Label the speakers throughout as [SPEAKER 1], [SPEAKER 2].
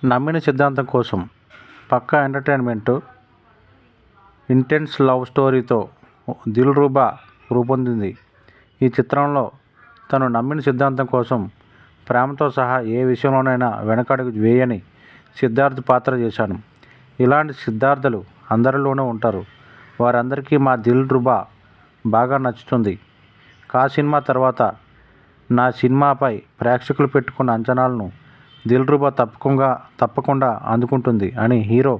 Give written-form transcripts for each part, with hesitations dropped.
[SPEAKER 1] నమ్మిన సిద్ధాంతం కోసం పక్కా ఎంటర్టైన్మెంట్, ఇంటెన్స్ లవ్ స్టోరీతో దిల్రుబా రూపొందింది. ఈ చిత్రంలో తను నమ్మిన సిద్ధాంతం కోసం ప్రేమతో సహా ఏ విషయంలోనైనా వెనకడుగు వేయని సిద్ధార్థ్ పాత్ర చేశాను. ఇలాంటి సిద్ధార్థులు అందరిలోనూ ఉంటారు. వారందరికీ మా దిల్రుబా బాగా నచ్చుతుంది. కా సినిమా తర్వాత నా సినిమాపై ప్రేక్షకులు పెట్టుకున్న అంచనాలను దిల్రుబా తప్పకుండా అందుకుంటుంది అని హీరో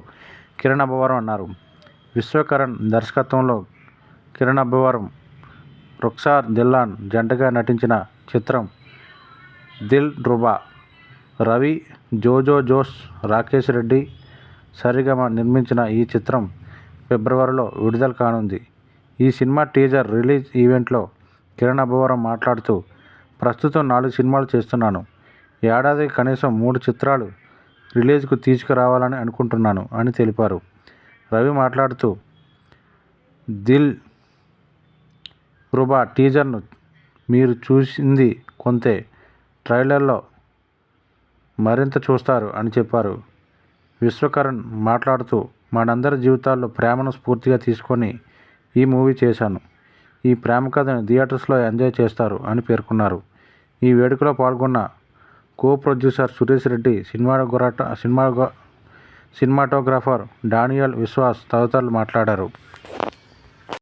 [SPEAKER 1] కిరణ్ అబ్బవరం అన్నారు. విశ్వకరణ్ దర్శకత్వంలో కిరణ్ అబ్బవరం, రుఖ్సార్ ధిల్లాన్ జంటగా నటించిన చిత్రం దిల్రుబా. రవి, జోజో జోస్, రాకేష్ రెడ్డి, సరిగమ నిర్మించిన ఈ చిత్రం ఫిబ్రవరిలో విడుదల కానుంది. ఈ సినిమా టీజర్ రిలీజ్ ఈవెంట్లో కిరణ్ అబ్బవరం మాట్లాడుతూ, ప్రస్తుతం 4 సినిమాలు చేస్తున్నాను. ఏడాదికి కనీసం 3 చిత్రాలు రిలీజ్కు తీసుకురావాలని అనుకుంటున్నాను అని తెలిపారు. రవి మాట్లాడుతూ, దిల్ రుబా టీజర్ను మీరు చూసింది కొంతే, ట్రైలర్లో మరింత చూస్తారు అని చెప్పారు. విశ్వకరణ్ మాట్లాడుతూ, మనందరి జీవితాల్లో ప్రేమను స్ఫూర్తిగా తీసుకొని ఈ మూవీ చేశాను. ఈ ప్రేమ కథని థియేటర్స్లో ఎంజాయ్ చేస్తారు అని పేర్కొన్నారు. ఈ వేడుకలో పాల్గొన్న co producer Suresh Reddy, cinematographer Daniel Vishwas తదితరులు మాట్లాడారు.